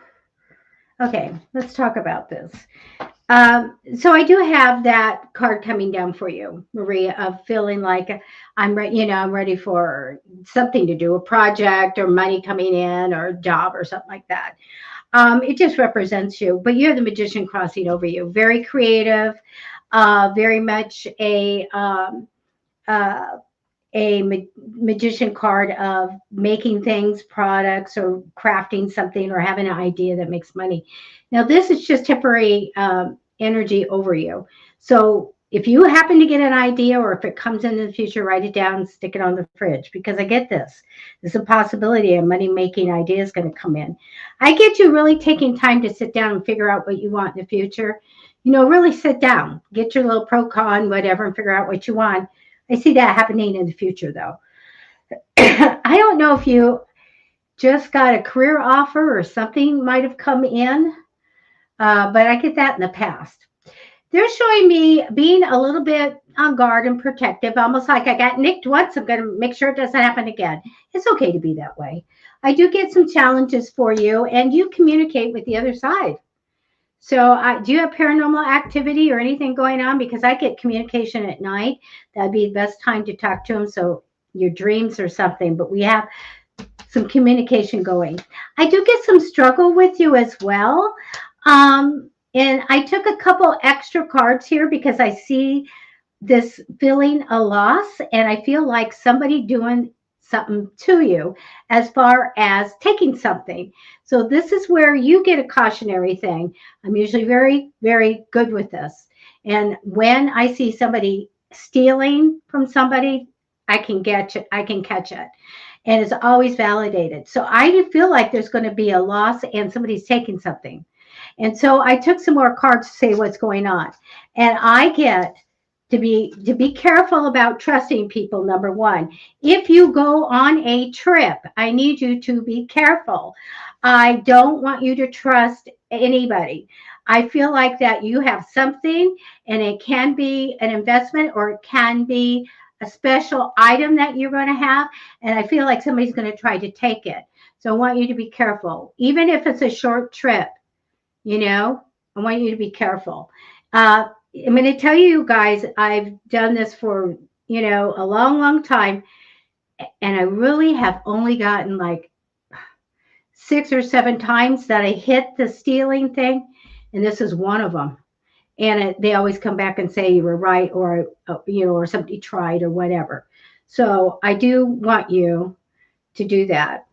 Okay, let's talk about this. So I do have that card coming down for you, Maria, of feeling like I'm ready, I'm ready for something to do, a project or money coming in or a job or something like that. It just represents you, but you have the magician crossing over you. Very creative, very much uh, magician card of making things, products, or crafting something, or having an idea that makes money. Now, this is just temporary energy over you. So if you happen to get an idea, or if it comes in the future, write it down and stick it on the fridge, because I get this. There's a possibility a money making idea is going to come in. I get you really taking time to sit down and figure out what you want in the future. Really sit down, get your little pro con, whatever, and figure out what you want. I see that happening in the future, though. I don't know if you just got a career offer or something might have come in, but I get that in the past. They're showing me being a little bit on guard and protective, almost like I got nicked once. I'm going to make sure it doesn't happen again. It's okay to be that way. I do get some challenges for you, and you communicate with the other side. So do you have paranormal activity or anything going on? Because I get communication at night. That'd be the best time to talk to them. So your dreams or something, but we have some communication going. I do get some struggle with you as well. And I took a couple extra cards here because I see this feeling a loss, and I feel like somebody doing something to you as far as taking something. So this is where you get a cautionary thing. I'm usually very, very good with this. And when I see somebody stealing from somebody, I can catch it. And it's always validated. So I do feel like there's going to be a loss and somebody's taking something. And so I took some more cards to say what's going on. And I get to be careful about trusting people. Number one, if you go on a trip, I need you to be careful. I don't want you to trust anybody. I feel like that you have something, and it can be an investment or it can be a special item that you're going to have, and I feel like somebody's going to try to take it. So I want you to be careful, even if it's a short trip. I want you to be careful. I'm going to tell you guys, I've done this for, a long, long time. And I really have only gotten like 6 or 7 times that I hit the stealing thing. And this is one of them. And they always come back and say you were right, or, or somebody tried or whatever. So I do want you to do that.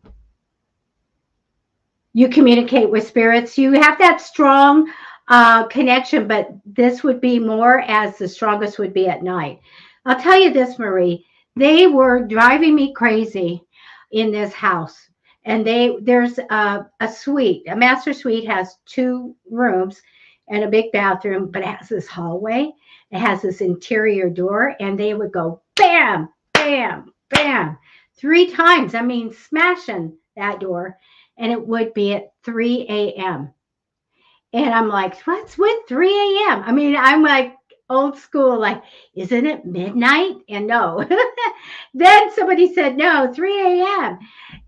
You communicate with spirits. You have that strong connection, but this would be more as the strongest would be at night. I'll tell you this, Marie, they were driving me crazy in this house. And there's a suite, a master suite has 2 rooms and a big bathroom, but it has this hallway. It has this interior door, and they would go bam, bam, bam, 3 times. I mean, smashing that door. And it would be at 3 a.m. And I'm like, what's with 3 a.m.? I mean, I'm like old school, like, isn't it midnight? And no. Then somebody said, no, 3 a.m.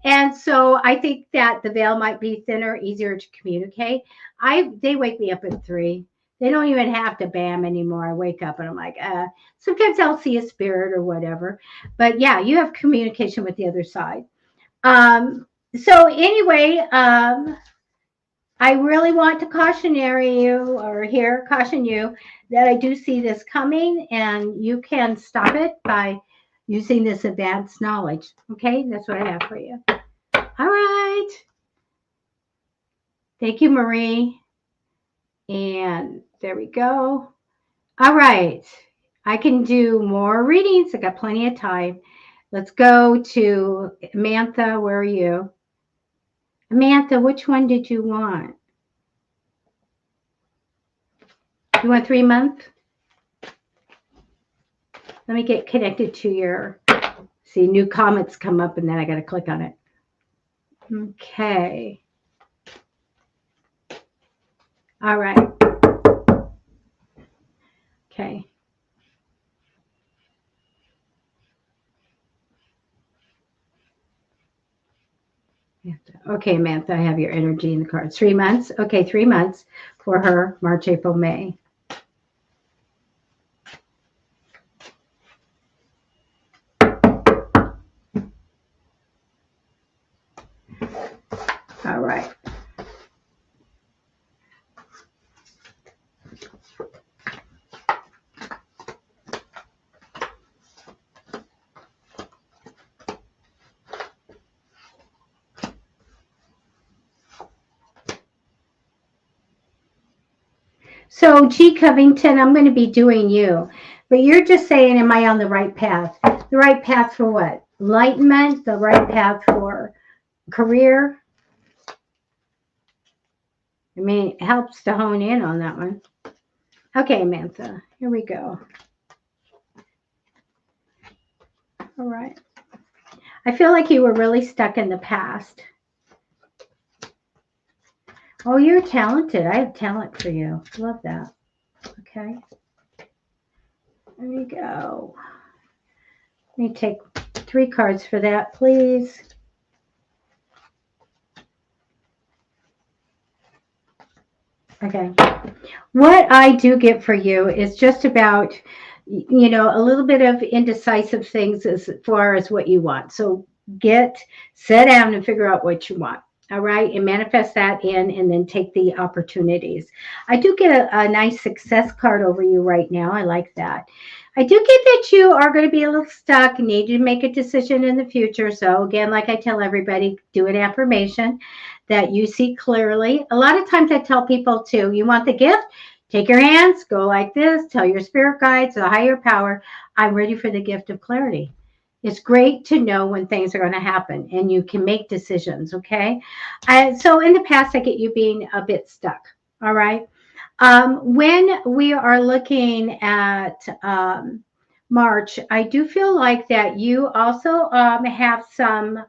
And so I think that the veil might be thinner, easier to communicate. They wake me up at 3. They don't even have to bam anymore. I wake up and I'm like, sometimes I'll see a spirit or whatever. But yeah, you have communication with the other side. So anyway, I really want to caution you that I do see this coming, and you can stop it by using this advanced knowledge. Okay, that's what I have for you. All right. Thank you, Marie. And there we go. All right. I can do more readings. I got plenty of time. Let's go to Amantha. Where are you? Amantha, which one did you want? You want 3 months? Let me get connected to your, see, new comments come up and then I got to click on it. Okay. All right. Okay. Okay, Amantha, I have your energy in the cards. 3 months. Okay, 3 months for her, March, April, May. All right. So, G. Covington, I'm going to be doing you. But you're just saying, am I on the right path? The right path for what? Enlightenment? The right path for career? I mean, it helps to hone in on that one. Okay, Amantha, here we go. All right. I feel like you were really stuck in the past. Oh, you're talented. I have talent for you. Love that. Okay. There we go. Let me take 3 cards for that, please. Okay. What I do get for you is just about, you know, a little bit of indecisive things as far as what you want. So sit down and figure out what you want. All right, and manifest that in and then take the opportunities. I do get a nice success card over you right now. I like that. I do get that you are going to be a little stuck, need to make a decision in the future. So again, like I tell everybody, do an affirmation that you see clearly. A lot of times I tell people too, you want the gift? Take your hands, go like this, tell your spirit guides, the higher power, I'm ready for the gift of clarity. It's great to know when things are going to happen and you can make decisions, okay? So in the past, I get you being a bit stuck, all right? When we are looking at March, I do feel like that you also have some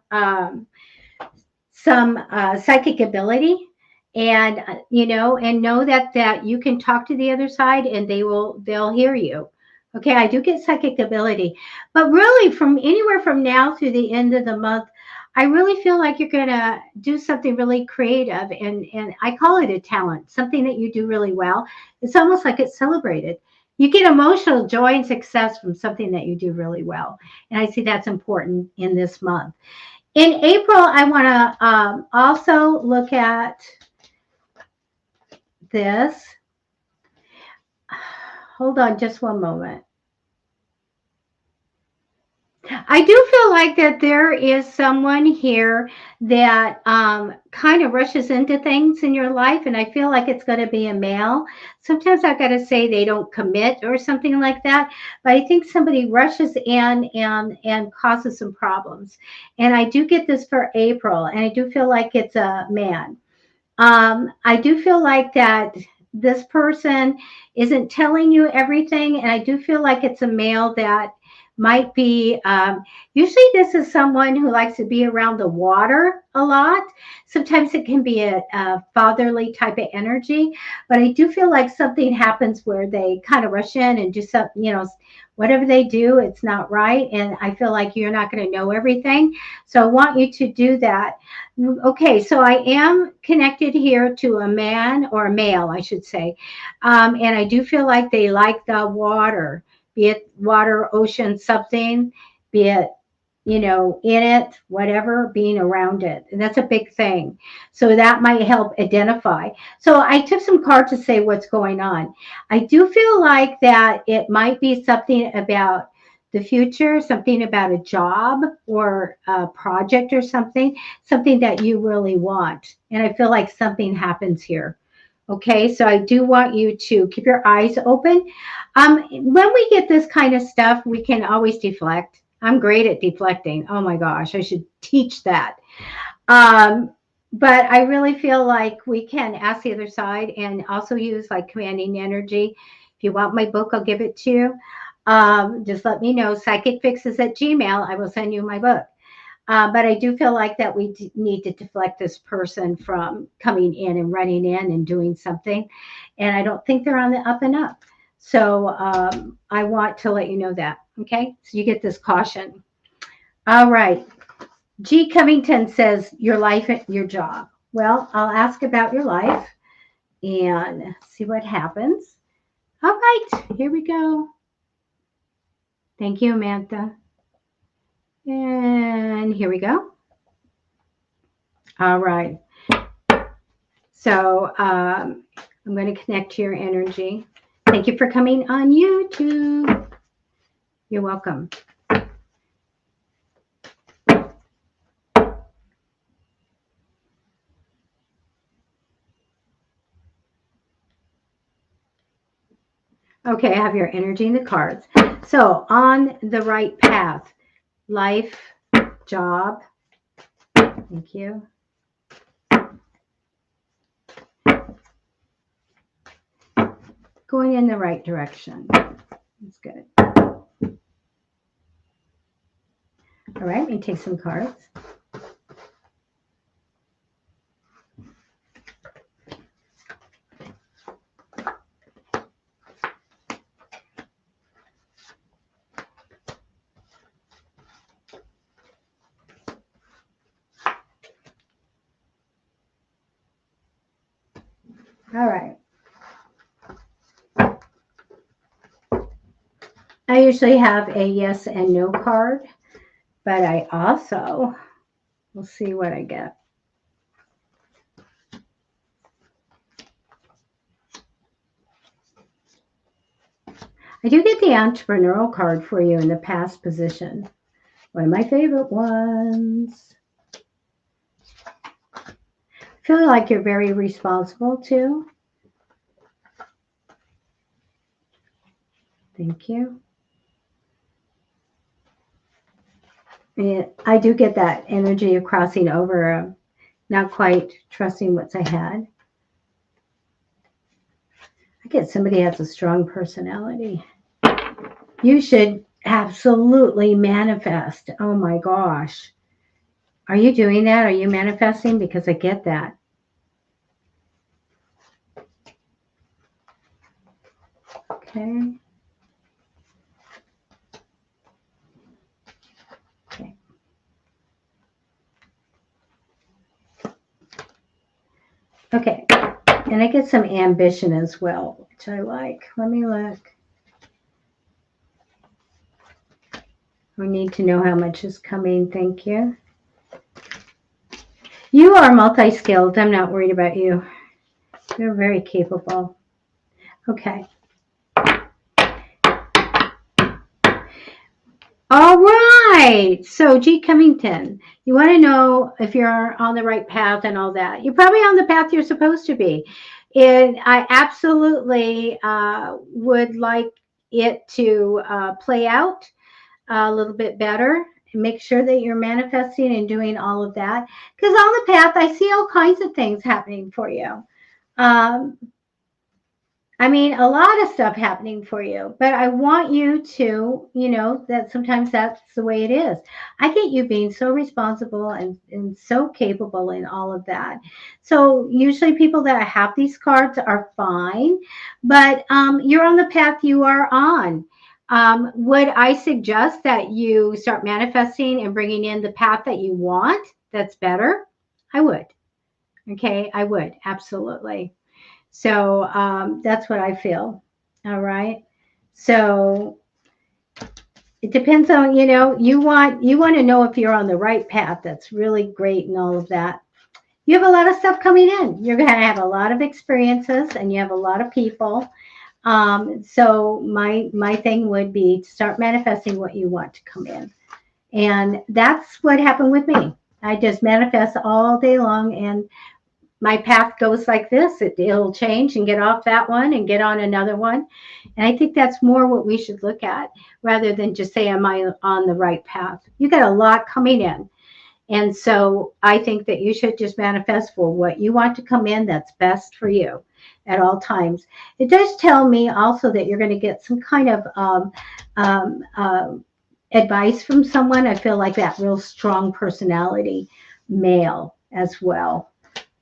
psychic ability and, you know, and know that you can talk to the other side and they'll hear you. Okay, I do get psychic ability, but really from anywhere from now through the end of the month, I really feel like you're going to do something really creative, and I call it a talent, something that you do really well. It's almost like it's celebrated. You get emotional joy and success from something that you do really well, and I see that's important in this month. In April, I want to also look at this. Hold on just one moment. I do feel like that there is someone here that kind of rushes into things in your life, and I feel like it's going to be a male. Sometimes I've got to say they don't commit or something like that, but I think somebody rushes in and causes some problems. And I do get this for April, and I do feel like it's a man. I do feel like that this person isn't telling you everything, and I do feel like it's a male that might be, usually this is someone who likes to be around the water a lot. Sometimes it can be a fatherly type of energy, but I do feel like something happens where they kind of rush in and do something, you know, whatever they do, it's not right. And I feel like you're not going to know everything. So I want you to do that. Okay, so I am connected here to a man, or a male, I should say. And I do feel like they like the water, be it water, ocean, something, be it, you know, in it, whatever, being around it. And that's a big thing. So that might help identify. So I took some cards to say what's going on. I do feel like that it might be something about the future, something about a job or a project or something that you really want. And I feel like something happens here. Okay, so I do want you to keep your eyes open. When we get this kind of stuff, we can always deflect. I'm great at deflecting. Oh my gosh, I should teach that. Um, but I really feel like we can ask the other side and also use like commanding energy. If you want my book, I'll give it to you. Just let me know. Psychicfixes at Gmail. I will send you my book. But I do feel like that we need to deflect this person from coming in and running in and doing something. And I don't think they're on the up and up. So I want to let you know that. Okay. So you get this caution. All right. G. Covington says, your life and your job. Well, I'll ask about your life and see what happens. All right. Here we go. Thank you, Amantha. And here we go. All right. So I'm going to connect to your energy. Thank you for coming on YouTube. You're welcome. Okay, I have your energy in the cards. So on the right path, life, job. Thank you. Going in the right direction. That's good. All right, let me take some cards. All right. I usually have a yes and no card, but I also will see what I get. I do get the entrepreneurial card for you in the past position. One of my favorite ones. I feel like you're very responsible too. Thank you. Yeah, I do get that energy of crossing over, not quite trusting what's ahead. I get somebody has a strong personality. You should absolutely manifest. Oh my gosh. Are you doing that? Are you manifesting? Because I get that. Okay. Okay. Okay. And I get some ambition as well, which I like. Let me look. We need to know how much is coming. Thank you. You are multi-skilled. I'm not worried about you. You're very capable. Okay. All right. So, G. Covington, you want to know if you're on the right path and all that. You're probably on the path you're supposed to be. And I absolutely would like it to play out a little bit better. And make sure that you're manifesting and doing all of that. Because on the path, I see all kinds of things happening for you. I mean, a lot of stuff happening for you, but I want you to, that sometimes that's the way it is. I get you being so responsible and so capable in all of that. So usually people that have these cards are fine, but you're on the path you are on. Would I suggest that you start manifesting and bringing in the path that you want? That's better. I would. Okay, I would. Absolutely. So that's what I feel. All right. So it depends on, you want to know if you're on the right path. That's really great and all of that. You have a lot of stuff coming in. You're going to have a lot of experiences and you have a lot of people. So my thing would be to start manifesting what you want to come in. And that's what happened with me. I just manifest all day long and my path goes like this. It'll change and get off that one and get on another one. And I think that's more what we should look at rather than just say, am I on the right path? You got a lot coming in. And so I think that you should just manifest for what you want to come in that's best for you at all times. It does tell me also that you're going to get some kind of advice from someone. I feel like that real strong personality male as well.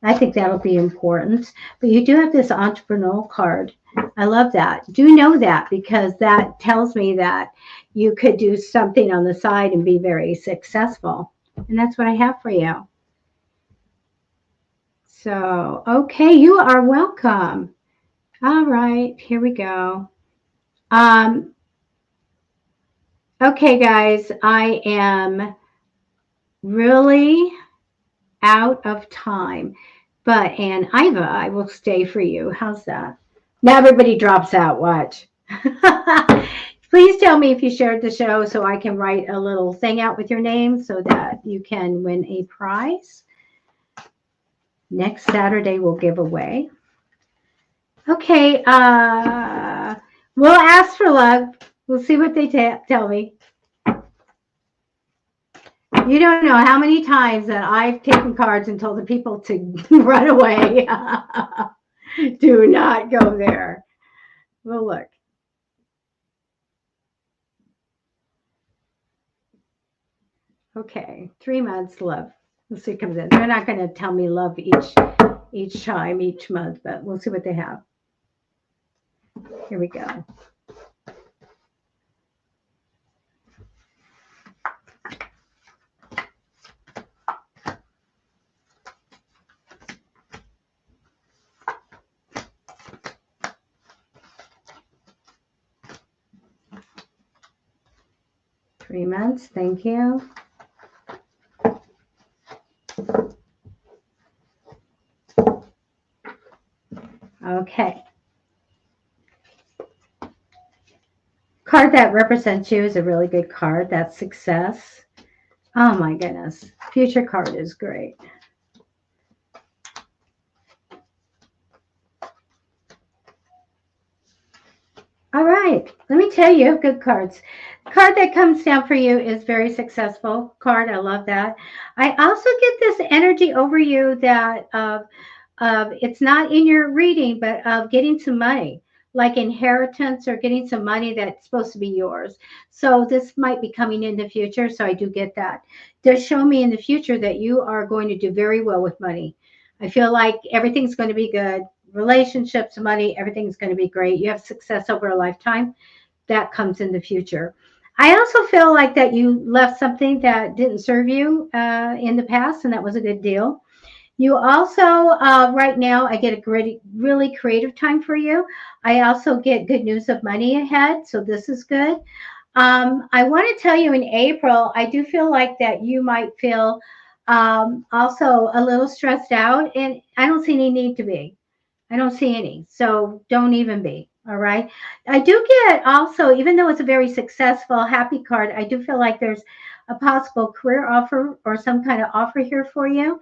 I think that'll be important. But you do have this entrepreneurial card. I love that. Do know that, because that tells me that you could do something on the side and be very successful. And that's what I have for you. So, okay, you are welcome. All right, here we go. Okay, guys, I am really out of time. But, and Iva, I will stay for you. How's that? Now everybody drops out. Watch. Please tell me if you shared the show so I can write a little thing out with your name so that you can win a prize. Next Saturday we'll give away. Okay. We'll ask for luck. We'll see what they tell me. You don't know how many times that I've taken cards and told the people to run away. Do not go there. Well, look. Okay, 3 months love. We'll see what comes in. They're not going to tell me love each time, each month, but we'll see what they have. Here we go. Three months, thank you. Okay. Card that represents you is a really good card. That's success. Oh my goodness. Future card is great. All right. Let me tell you, good cards. The card that comes down for you is very successful card. I love that. I also get this energy over you that it's not in your reading, but of getting some money, like inheritance or getting some money that's supposed to be yours. So this might be coming in the future. So I do get that. It does show me in the future that you are going to do very well with money. I feel like everything's going to be good. Relationships, money, everything's going to be great. You have success over a lifetime. That comes in the future. I also feel like that you left something that didn't serve you in the past, and that was a good deal. You also, right now, I get a really creative time for you. I also get good news of money ahead, so this is good. I want to tell you in April, I do feel like that you might feel also a little stressed out, and I don't see any need to be. I don't see any, so don't even be. All right. I do get also, even though it's a very successful, happy card, I do feel like there's a possible career offer or some kind of offer here for you.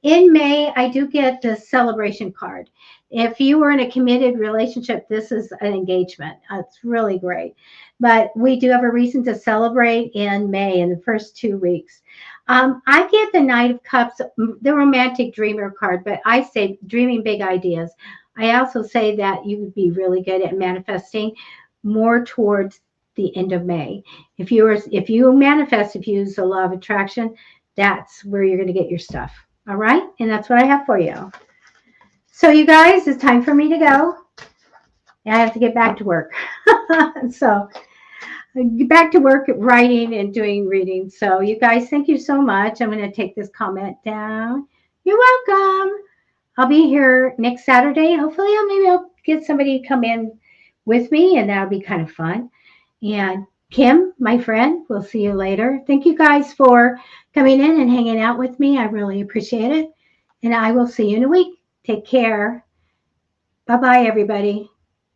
In May, I do get the celebration card. If you were in a committed relationship, this is an engagement. It's really great. But we do have a reason to celebrate in May in the first 2 weeks. I get the Knight of Cups, the romantic dreamer card, but I say dreaming big ideas. I also say that you would be really good at manifesting more towards the end of May. If you manifest, if you use the law of attraction, that's where you're going to get your stuff. All right. And that's what I have for you. So you guys, it's time for me to go. I have to get back to work. So get back to work writing and doing reading. So you guys, thank you so much. I'm going to take this comment down. You're welcome. I'll be here next Saturday. Hopefully, maybe I'll get somebody to come in with me, and that'll be kind of fun. And Kim, my friend, we'll see you later. Thank you guys for coming in and hanging out with me. I really appreciate it. And I will see you in a week. Take care. Bye-bye, everybody.